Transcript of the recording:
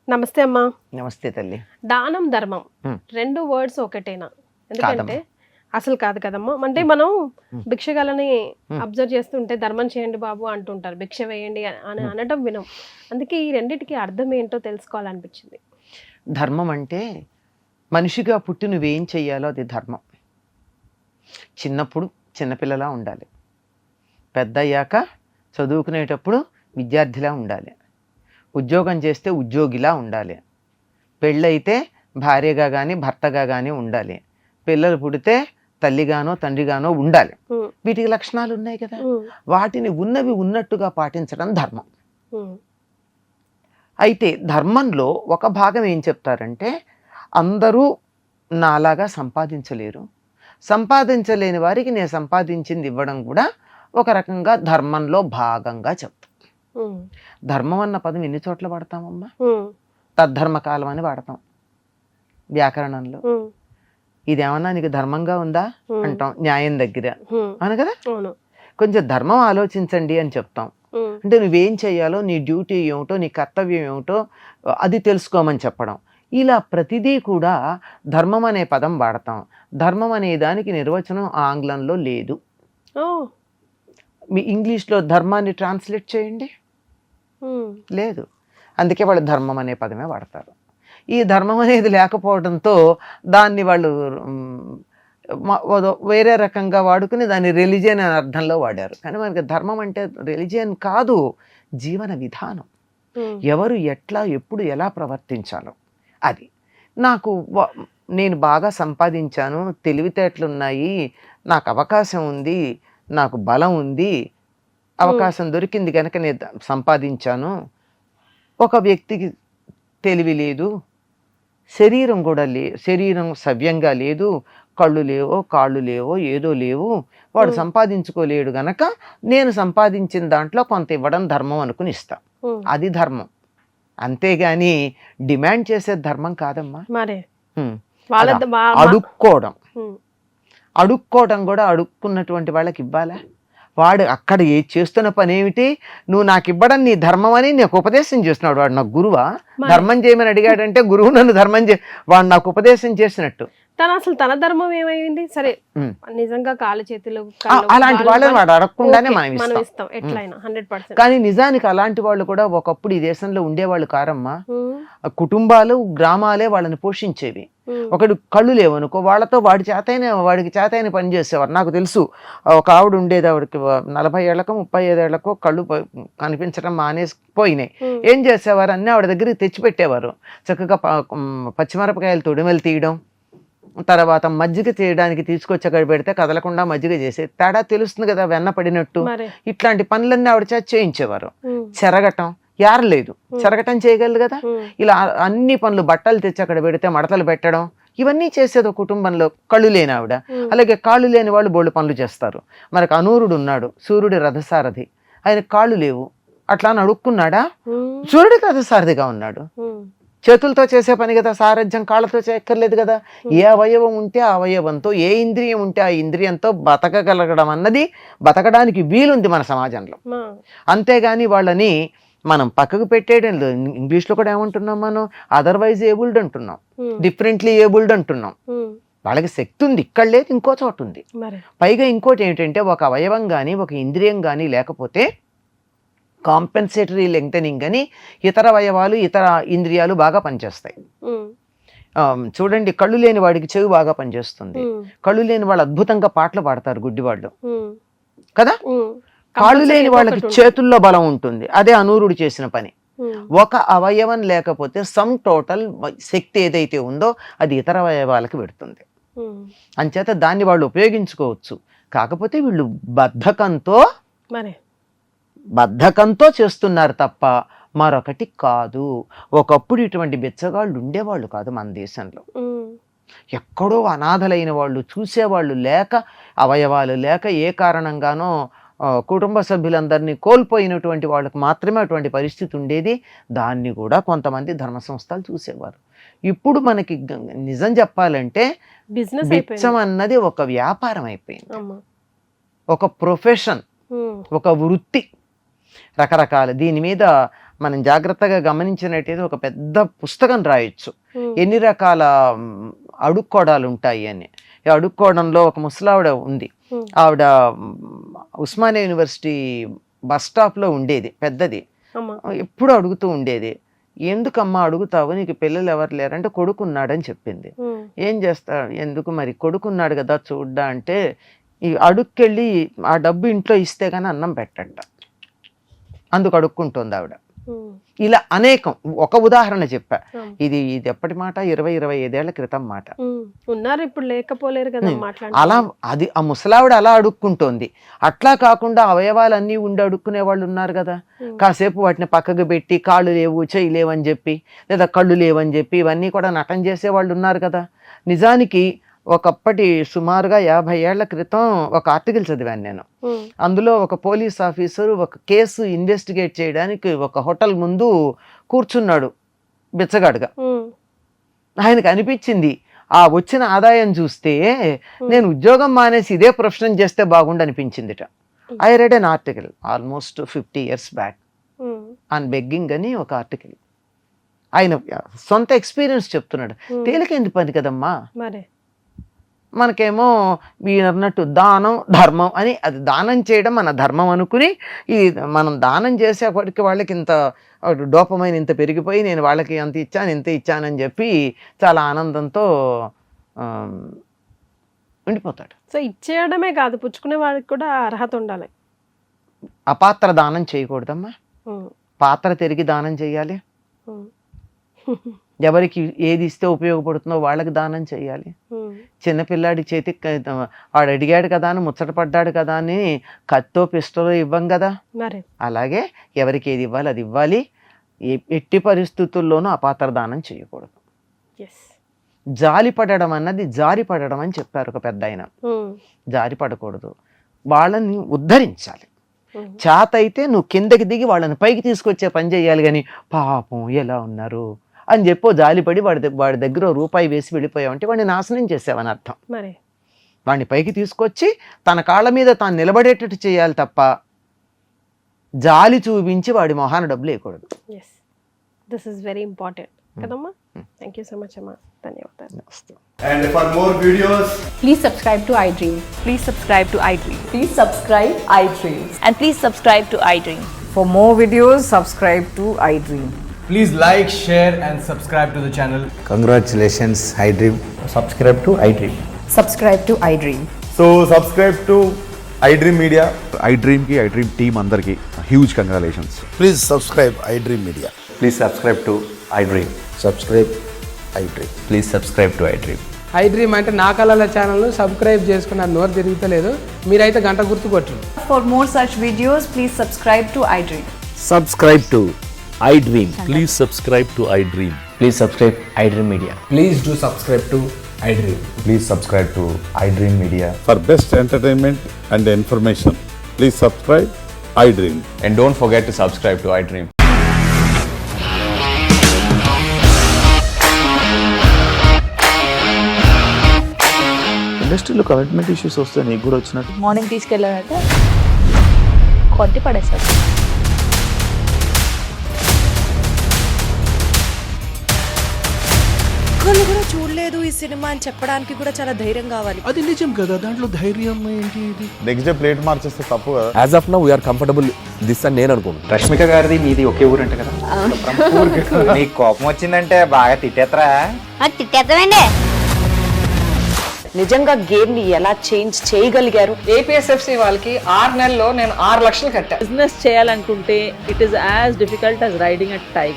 నమస్తే అమ్మా. నమస్తే తల్లి. దానం ధర్మం రెండు వర్డ్స్ ఒకటేనా? ఎందుకంటే అసలు కాదు కదమ్మా. అంటే మనం భిక్షగాలని అబ్జర్వ్ చేస్తుంటే ధర్మం చేయండి బాబు అంటుంటారు, భిక్ష వేయండి అని అనటం వినం. అందుకే ఈ రెండింటికి అర్థం ఏంటో తెలుసుకోవాలనిపించింది. ధర్మం అంటే మనిషిగా పుట్టి నువ్వేం చెయ్యాలో అది ధర్మం. చిన్నప్పుడు చిన్నపిల్లలా ఉండాలి, పెద్ద అయ్యాక చదువుకునేటప్పుడు విద్యార్థిలా ఉండాలి, ఉద్యోగం చేస్తే ఉద్యోగిలా ఉండాలి, పెళ్ళైతే భార్యగా కానీ భర్తగా కానీ ఉండాలి, పిల్లలు పుడితే తల్లిగానో తండ్రిగానో ఉండాలి. వీటికి లక్షణాలు ఉన్నాయి కదా, వాటిని ఉన్నవి ఉన్నట్టుగా పాటించడం ధర్మం. అయితే ధర్మంలో ఒక భాగం ఏం చెప్తారంటే, అందరూ నాలాగా సంపాదించలేరు, సంపాదించలేని వారికి నేను సంపాదించింది ఇవ్వడం కూడా ఒక రకంగా ధర్మంలో భాగంగా చెప్తాం. ధర్మం అన్న పదం ఎన్ని చోట్ల వాడతామమ్మా? తద్ధర్మకాలం అని వాడతాం వ్యాకరణంలో. ఇదేమన్నా నీకు ధర్మంగా ఉందా అంటాం న్యాయం దగ్గర, అవును కదా. కొంచెం ధర్మం ఆలోచించండి అని చెప్తాం. అంటే నువ్వేం చెయ్యాలో, నీ డ్యూటీ ఏమిటో, నీ కర్తవ్యం ఏమిటో అది తెలుసుకోమని చెప్పడం. ఇలా ప్రతిదీ కూడా ధర్మం అనే పదం వాడతాం. ధర్మం అనే దానికి నిర్వచనం ఆంగ్లంలో లేదు. మీ ఇంగ్లీష్లో ధర్మాన్ని ట్రాన్స్లేట్ చేయండి, లేదు. అందుకే వాళ్ళు ధర్మం అనే పదమే వాడతారు. ఈ ధర్మం అనేది లేకపోవడంతో దాన్ని వాళ్ళు వేరే రకంగా వాడుకుని దాన్ని రిలీజియన్ అనే అర్థంలో వాడారు. కానీ మనకి ధర్మం అంటే రిలీజియన్ కాదు, జీవన విధానం. ఎవరు ఎట్లా ఎప్పుడు ఎలా ప్రవర్తించాలో అది. నేను బాగా సంపాదించాను, తెలివితేటలున్నాయి, నాకు అవకాశం ఉంది, నాకు బలం ఉంది, అవకాశం దొరికింది కనుక నేను సంపాదించాను. ఒక వ్యక్తికి తెలివి లేదు, శరీరం కూడా శరీరం సవ్యంగా లేదు, కళ్ళు లేవో కాళ్ళు లేవో ఏదో లేవు, వాడు సంపాదించుకోలేడు గనక నేను సంపాదించిన దాంట్లో కొంత ఇవ్వడం ధర్మం అనుకుని ఇస్తా, అది ధర్మం. అంతేగాని డిమాండ్ చేసే ధర్మం కాదమ్మా. అడుక్కోవడం కూడా అడుక్కున్నటువంటి వాళ్ళకి ఇవ్వాలా? వాడు అక్కడ చేస్తున్న పని ఏమిటి? నువ్వు నాకు ఇవ్వడం నీ ధర్మం అని నాకు ఉపదేశం చేస్తున్నాడు. వాడు నాకు గురువా? ధర్మం చేయమని అడిగాడంటే గురువు నన్ను ధర్మం వాడు నాకు ఉపదేశం చేసినట్టు. తన ధర్మం ఏమైంది? సరే, నిజంగా కాళ్ళ చేతులు అలాంటి వాళ్ళని వాడు అడగకుండానే మనం ఇస్తాం ఎట్లయినా 100%. కానీ నిజానికి అలాంటి వాళ్ళు కూడా ఒకప్పుడు ఈ దేశంలో ఉండేవాళ్ళు కారమ్మా. కుటుంబాలు గ్రామాలే వాళ్ళని పోషించేవి. ఒకడు కళ్ళు లేవనుకో, వాళ్ళతో వాడికి చేతైన పని చేసేవారు. నాకు తెలుసు, ఒక ఆవిడ ఉండేది, ఆవిడకి 40 ఏళ్లకో 35 ఏళ్లకో కళ్ళు కనిపించడం మానేసిపోయినాయి. ఏం చేసేవారు? అన్నీ ఆవిడ దగ్గరికి తెచ్చిపెట్టేవారు. చక్కగా పచ్చిమిరపకాయలు తొడిమెలు తీయడం, తర్వాత మజ్జిగ చేయడానికి తీసుకొచ్చి అక్కడ పెడితే కదలకుండా మజ్జిగ చేసే తేడా తెలుస్తుంది కదా, వెన్న పడినట్టు. ఇట్లాంటి పనులన్నీ ఆవిడ చేత చేయించేవారు. చెరగటం యారలేదు, చెరగటం చేయగలదు కదా. ఇలా అన్ని పనులు, బట్టలు తెచ్చి అక్కడ పెడితే మడతలు పెట్టడం, ఇవన్నీ చేసేది ఒక కుటుంబంలో. కళ్ళు లేని ఆవిడ. అలాగే కాళ్ళు లేని వాళ్ళు బోళ్ళు పనులు చేస్తారు. మనకు అనూరుడు ఉన్నాడు, సూర్యుడి రథసారథి, ఆయన కాళ్ళు లేవు, అట్లా అని అడుక్కున్నాడా? సూర్యుడికి రథసారథిగా ఉన్నాడు. చేతులతో చేసే పని కదా సారథ్యం, కాళ్ళతో చేయక్కర్లేదు కదా. ఏ అవయవం ఉంటే ఆ అవయవంతో, ఏ ఇంద్రియం ఉంటే ఆ ఇంద్రియంతో బతకగలగడం అన్నది బతకడానికి వీలుంది మన సమాజంలో. అంతేగాని వాళ్ళని మనం పక్కకు పెట్టేయడం లేదు. ఇంగ్లీష్లో కూడా ఏమంటున్నాం మనం? అదర్వైజ్ ఏబుల్డ్ అంటున్నాం, డిఫరెంట్లీ ఏబుల్డ్ అంటున్నాం. వాళ్ళకి శక్తి ఉంది, ఇక్కడ లేదు, ఇంకో చోటు ఉంది. పైగా ఇంకోటి ఏమిటంటే, ఒక అవయవం కానీ ఒక ఇంద్రియం కానీ లేకపోతే కాంపెన్సేటరీ లెంగ్తనింగ్ అని ఇతర అవయవాలు ఇతర ఇంద్రియాలు బాగా పనిచేస్తాయి. చూడండి, కళ్ళు లేని వాడికి చెవి బాగా పనిచేస్తుంది. కళ్ళు లేని వాళ్ళు అద్భుతంగా పాటలు పాడతారు, గుడ్డివాళ్ళు కదా. కాళ్ళు లేని వాళ్ళకి చేతుల్లో బలం ఉంటుంది, అదే అనూరుడు చేసిన పని. ఒక అవయవం లేకపోతే సమ్ టోటల్ శక్తి ఏదైతే ఉందో అది ఇతర అవయవాలకు పెడుతుంది. అంచేత దాన్ని వాళ్ళు ఉపయోగించుకోవచ్చు. కాకపోతే వీళ్ళు బద్ధకంతో చేస్తున్నారు తప్ప మరొకటి కాదు. ఒకప్పుడు ఇటువంటి బిచ్చగాళ్ళు ఉండేవాళ్ళు కాదు మన దేశంలో. ఎక్కడో అనాథలైన వాళ్ళు, చూసేవాళ్ళు లేక, అవయవాలు లేక, ఏ కారణంగానో కుటుంబ సభ్యులందరినీ కోల్పోయినటువంటి వాళ్ళకు మాత్రమే అటువంటి పరిస్థితి ఉండేది. దాన్ని కూడా కొంతమంది ధర్మ సంస్థలు చూసేవారు. ఇప్పుడు మనకి నిజం చెప్పాలంటే బిచ్చం అన్నది ఒక వ్యాపారం అయిపోయింది, ఒక ప్రొఫెషన్. ఒక వృత్తి, రకరకాల దీని మీద మనం జాగ్రత్తగా గమనించినట్టయితే ఒక పెద్ద పుస్తకం రాయొచ్చు ఎన్ని రకాల అడుక్కోవడాలు ఉంటాయి అని. ఈ అడుక్కోవడంలో ఒక ముసలావిడ ఉంది, ఆవిడ ఉస్మానియా యూనివర్సిటీ బస్ స్టాప్లో ఉండేది, పెద్దది, ఎప్పుడు అడుగుతూ ఉండేది, ఎందుకమ్మా అడుగుతావు, నీకు పిల్లలు ఎవరు లేరంటే కొడుకున్నాడని చెప్పింది. ఏం చేస్తా, ఎందుకు మరి కొడుకున్నాడు కదా చూడ్డా అంటే, ఈ అడుక్కెళ్ళి ఆ డబ్బు ఇంట్లో ఇస్తే కానీ అన్నం పెట్టంట, అందుకు అడుక్కుంటుంది ఆవిడ. ఇలా అనేకం, ఒక ఉదాహరణ చెప్పా. ఇది ఎప్పటి మాట, 20-25 ఏళ్ల క్రితం మాట. ఉన్నారు ఇప్పుడు, లేకపోలేరు కదా. అలా అది ఆ ముసలావిడ అలా అడుక్కుంటోంది. అట్లా కాకుండా అవయవాలన్నీ ఉండి అడుక్కునే వాళ్ళు ఉన్నారు కదా, కాసేపు వాటిని పక్కకు పెట్టి కాళ్ళు లేవు చెయ్యి లేవని చెప్పి, లేదా కళ్ళు లేవని చెప్పి ఇవన్నీ కూడా నటన చేసే వాళ్ళు ఉన్నారు కదా. నిజానికి ఒకప్పటి సుమారుగా 50 ఏళ్ల క్రితం ఒక ఆర్టికల్ చదివాను నేను. అందులో ఒక పోలీస్ ఆఫీసరు ఒక కేసు ఇన్వెస్టిగేట్ చేయడానికి ఒక హోటల్ ముందు కూర్చున్నాడు బిచ్చగాడుగా. ఆయనకు అనిపించింది ఆ వచ్చిన ఆదాయం చూస్తే నేను ఉద్యోగం మానేసి ఇదే ప్రొఫెషన్ చేస్తే బాగుండు అనిపించిందిట. I read an article almost 50 years back on begging అని ఒక ఆర్టికల్. ఆయన సొంత ఎక్స్పీరియన్స్ చెప్తున్నాడు. తేలికైంది పని కదమ్మా. మనకేమో వీరన్నట్టు దానం ధర్మం అని, అది దానం చేయడం మన ధర్మం అనుకుని, ఈ మనం దానం చేసేప్పటికి వాళ్ళకి ఇంత డోపమైన్ ఇంత పెరిగిపోయి నేను వాళ్ళకి అంత ఇచ్చాను ఇంత ఇచ్చానని చెప్పి చాలా ఆనందంతో ఉండిపోతాడు. సో ఇచ్చేయడమే కాదు, పుచ్చుకునే వాడికి కూడా అర్హత ఉండాలి. అపాత్ర దానం చేయకూడదమ్మా, పాత్ర తిరిగి దానం చేయాలి. ఎవరికి ఏది ఇస్తే ఉపయోగపడుతుందో వాళ్ళకి దానం చేయాలి. చిన్నపిల్లాడి చేతికి వాడు అడిగాడు కదా అని ముచ్చట పడ్డాడు కదా అని కత్తో పిస్టలో ఇవ్వం కదా. అలాగే ఎవరికి ఏది ఇవ్వాలి అది ఇవ్వాలి. ఎట్టి పరిస్థితుల్లోనూ అపాత్ర దానం చేయకూడదు. జాలి పడడం అన్నది జారి పడడం అని చెప్పారు ఒక పెద్ద ఆయన. జారి పడకూడదు, వాళ్ళని ఉద్ధరించాలి. చేత అయితే నువ్వు కిందకి దిగి వాళ్ళని పైకి తీసుకొచ్చే పని చేయాలి. కానీ పాపం ఎలా ఉన్నారు అని చెప్పో జాలిపడి వాడి దగ్గర రూపాయి వేసి వెళ్ళిపోయావంటే వాడిని నాశనం చేసావని అర్థం. వాడిని పైకి తీసుకొచ్చి తన కాళ్ళ మీద తాను నిలబడేటట్టు చేయాలి తప్ప జాలి చూపించి వాడి మొహాన డబ్బులు వేయకూడదు. దిస్ ఇస్ వెరీ ఇంపార్టెంట్ కదమ్మా. థ్యాంక్ యూ సో మచ్ అమ్మా, ధన్యవాదాలు. And for more videos, please subscribe to iDream. Please subscribe to iDream. Please subscribe iDream. And please subscribe to iDream. For more videos, subscribe to iDream. please like, share and subscribe to the channel. Congratulations, iDream. Subscribe to iDream. Subscribe to iDream. So subscribe to iDream Media. iDream ki iDream team andarki huge congratulations. Please subscribe iDream Media. Please subscribe to iDream. Subscribe iDream. Please subscribe to iDream. iDream అంటే నా కళల ఛానల్ను subscribe చేసుకున్న నోరు తిరుగుతలేదు, మీరైతే గంట గుర్తు కొట్టండి. For more such videos, please subscribe to iDream. Subscribe to iDream. Please subscribe to iDream. Please subscribe iDream Media. Please do subscribe to iDream. Please subscribe to iDream Media. For best entertainment and information, please subscribe iDream. And don't forget to subscribe to iDream. ఇండస్ట్రీలో commitment issues వస్తే నీకు కూడా వచ్చినట్టు morning తీసుకెళ్ళాడంటే కొట్టి పడేస్తాడు. ఒక్కళ్ళు కూడా చూడలేదు ఈ సినిమా అని చెప్పడానికి కూడా చాలా ధైర్యం కావాలి. అది నిజం కదా, దాంట్లో ధైర్యం ఏంటి? ఇది నెక్స్ట్ డే ప్లేట్ మార్చేస్తే తప్పు కదా. As of now, we are comfortable this అని నేను అనుకుంటున్నాను. రష్మిక గారిది మీది ఒకే ఊరంట కదా. నీకు కోపం వచ్చిందంటే బాగా తిట్టేత్తరా? తిట్టేద్దామండి. నిజంగా గేమ్ ని ఎలా చేంజ్ చేయగలిగారు? APSFC వాళ్ళకి 6 నెలల్లో నేను 6 లక్షలు కట్టా. బిజినెస్ చేయాలనుకుంటే it is as difficult as riding a tiger.